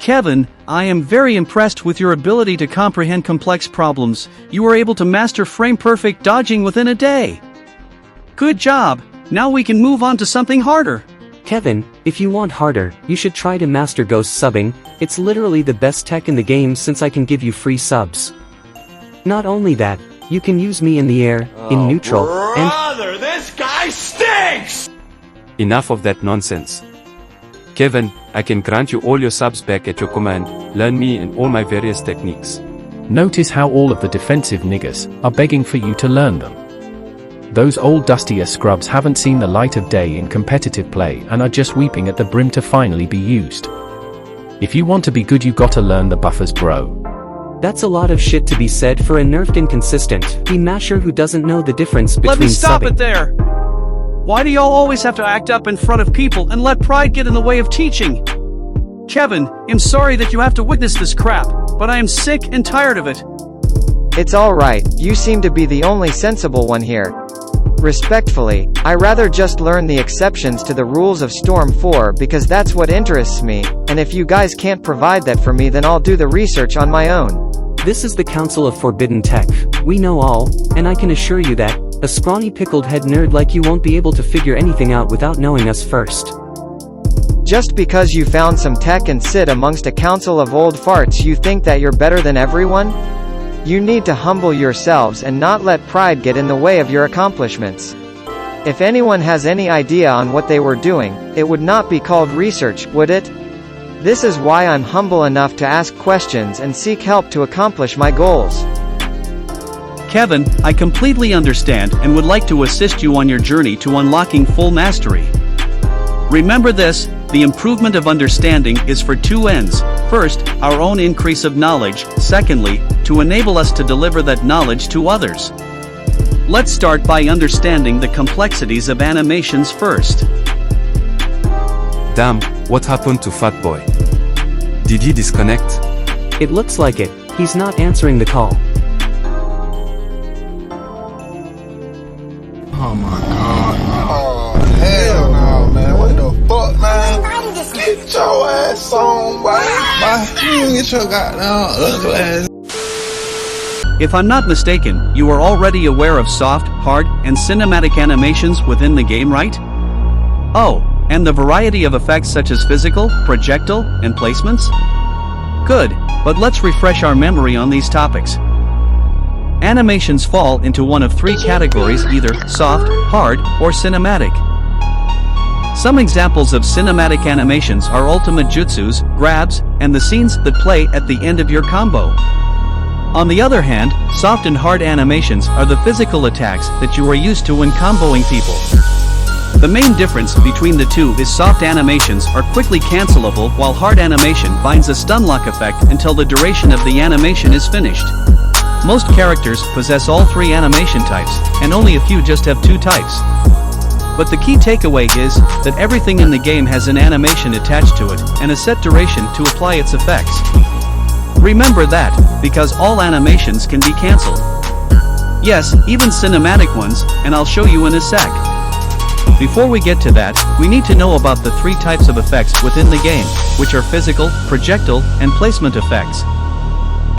Kevin, I am very impressed with your ability to comprehend complex problems. You were able to master frame-perfect dodging within a day. Good job. Now we can move on to something harder. Kevin, if you want harder, you should try to master ghost subbing. It's literally the best tech in the game since I can give you free subs. Not only that, you can use me in the air, in neutral, Brother, this guy stinks! Enough of that nonsense. Kevin, I can grant you all your subs back at your command. Learn me and all my various techniques. Notice how all of the defensive niggers are begging for you to learn them. Those old dustier scrubs haven't seen the light of day in competitive play and are just weeping at the brim to finally be used. If you want to be good, you gotta learn the buffers, bro. That's a lot of shit to be said for a nerfed inconsistent masher who doesn't know the difference between Let me stop subbing. it there. Why do y'all always have to act up in front of people and let pride get in the way of teaching? Kevin, I'm sorry that you have to witness this crap, but I am sick and tired of it. It's alright, you seem to be the only sensible one here. Respectfully, I rather just learn the exceptions to the rules of Storm 4 because that's what interests me, and if you guys can't provide that for me, then I'll do the research on my own. This is the Council of Forbidden Tech. We know all, and I can assure you that a scrawny pickled head nerd like you won't be able to figure anything out without knowing us first. Just because you found some tech and sit amongst a council of old farts, you think that you're better than everyone? You need to humble yourselves and not let pride get in the way of your accomplishments. If anyone has any idea on what they were doing, it would not be called research, would it? This is why I'm humble enough to ask questions and seek help to accomplish my goals. Kevin, I completely understand and would like to assist you on your journey to unlocking full mastery. Remember this, the improvement of understanding is for two ends. First, our own increase of knowledge. Secondly, to enable us to deliver that knowledge to others. Let's start by understanding the complexities of animations first. Damn, what happened to Fatboy? Did he disconnect? It looks like it. He's not answering the call. Oh my god. Oh, hell no, man. What the fuck, man? Get your ass on, boy. You get your goddamn ugly ass. If I'm not mistaken, you are already aware of soft, hard, and cinematic animations within the game, right? Oh, and the variety of effects such as physical, projectprojectile, and placements? Good, but let's refresh our memory on these topics. Animations fall into one of three categories, either soft, hard, or cinematic. Some examples of cinematic animations are ultimate jutsus, grabs, and the scenes that play at the end of your combo. On the other hand, soft and hard animations are the physical attacks that you are used to when comboing people. The main difference between the two is soft animations are quickly cancelable while hard animation binds a stun lock effect until the duration of the animation is finished. Most characters possess all three animation types, and only a few just have two types. But the key takeaway is that everything in the game has an animation attached to it, and a set duration to apply its effects. Remember that, because all animations can be cancelled. Yes, even cinematic ones, and I'll show you in a sec. Before we get to that, we need to know about the three types of effects within the game, which are physical, projectile, and placement effects.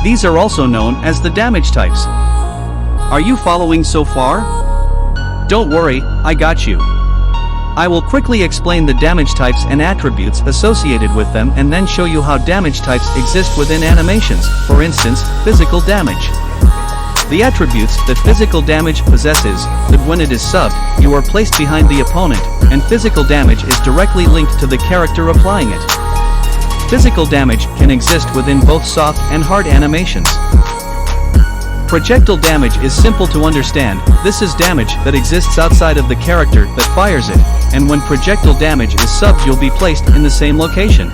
These are also known as the damage types. Are you following so far? Don't worry, I got you. I will quickly explain the damage types and attributes associated with them and then show you how damage types exist within animations, for instance, physical damage. The attributes that physical damage possesses, that when it is subbed, you are placed behind the opponent, and physical damage is directly linked to the character applying it. Physical damage can exist within both soft and hard animations. Projectile damage is simple to understand. This is damage that exists outside of the character that fires it, and when projectile damage is subbed, you'll be placed in the same location.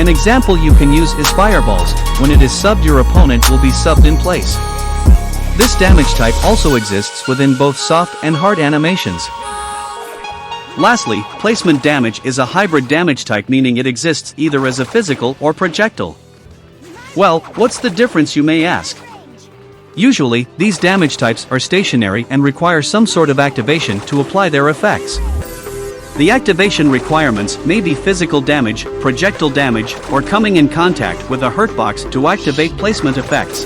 An example you can use is fireballs. When it is subbed, your opponent will be subbed in place. This damage type also exists within both soft and hard animations. Lastly, placement damage is a hybrid damage type, meaning it exists either as a physical or projectile. Well, what's the difference, you may ask? Usually, these damage types are stationary and require some sort of activation to apply their effects. The activation requirements may be physical damage, projectile damage, or coming in contact with a hurtbox to activate placement effects.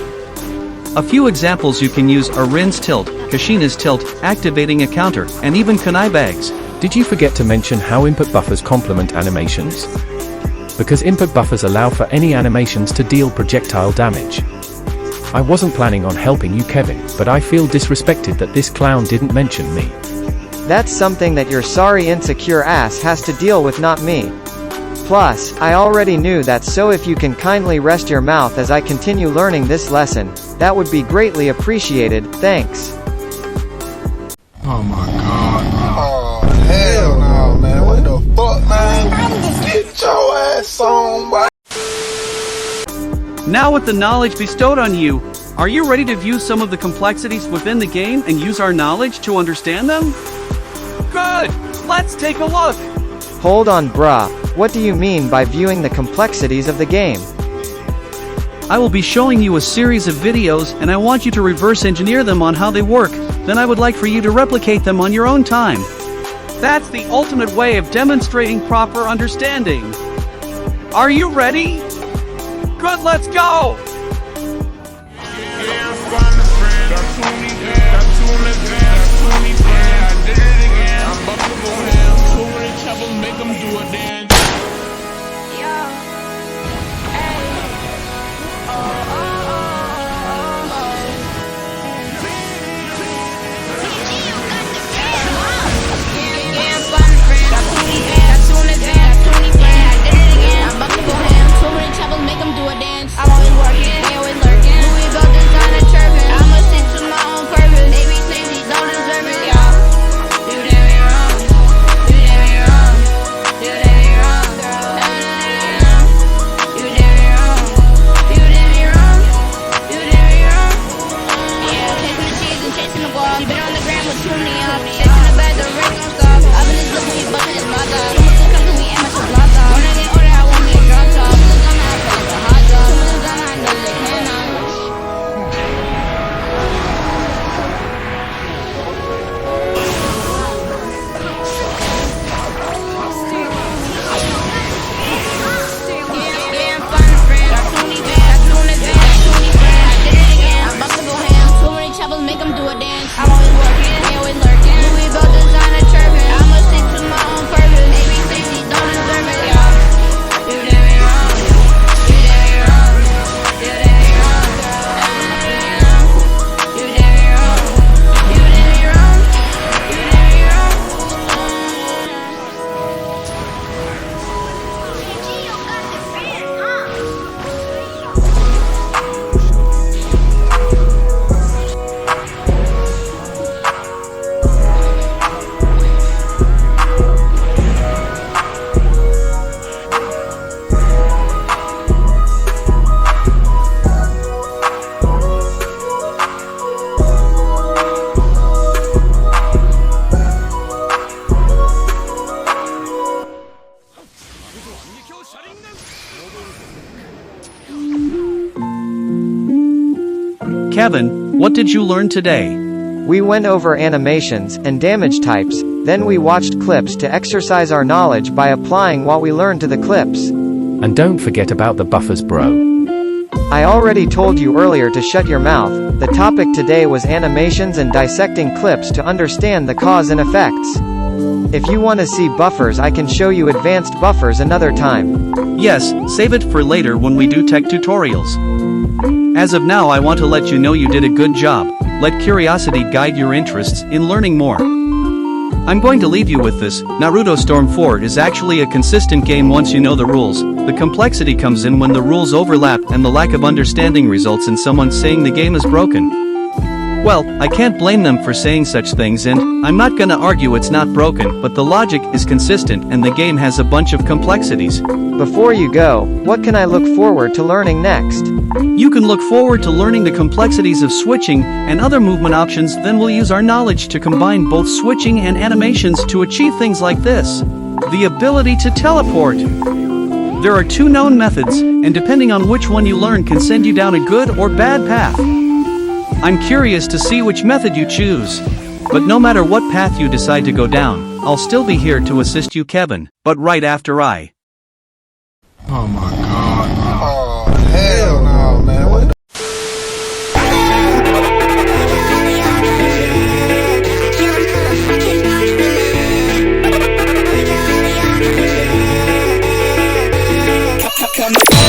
A few examples you can use are Rin's tilt, Kashina's tilt, activating a counter, and even kunai bags. Did you forget to mention how input buffers complement animations? Because input buffers allow for any animations to deal projectile damage. I wasn't planning on helping you, Kevin, but I feel disrespected that this clown didn't mention me. That's something that your sorry insecure ass has to deal with, not me. Plus, I already knew that, so if you can kindly rest your mouth as I continue learning this lesson, that would be greatly appreciated, thanks. Oh my god. Oh, hell no, man. What the fuck, man? Get your ass on, boy. Now with the knowledge bestowed on you, are you ready to view some of the complexities within the game and use our knowledge to understand them? Good! Let's take a look! Hold on, bruh. What do you mean by viewing the complexities of the game? I will be showing you a series of videos and I want you to reverse engineer them on how they work, then I would like for you to replicate them on your own time. That's the ultimate way of demonstrating proper understanding. Are you ready? Good, let's go! Kevin, what did you learn today? We went over animations and damage types, then we watched clips to exercise our knowledge by applying what we learned to the clips. And don't forget about the buffers, bro. I already told you earlier to shut your mouth. The topic today was animations and dissecting clips to understand the cause and effects. If you want to see buffers, I can show you advanced buffers another time. Yes, save it for later when we do tech tutorials. As of now, I want to let you know you did a good job. Let curiosity guide your interests in learning more. I'm going to leave you with this. Naruto Storm 4 is actually a consistent game once you know the rules. The complexity comes in when the rules overlap and the lack of understanding results in someone saying the game is broken. Well, I can't blame them for saying such things, and I'm not gonna argue it's not broken, but the logic is consistent and the game has a bunch of complexities. Before you go, what can I look forward to learning next? You can look forward to learning the complexities of switching and other movement options, then we'll use our knowledge to combine both switching and animations to achieve things like this. The ability to teleport. There are two known methods, and depending on which one you learn can send you down a good or bad path. I'm curious to see which method you choose. But no matter what path you decide to go down, I'll still be here to assist you, Kevin, but right after I. Oh my god. Oh, hell no, man. What the Come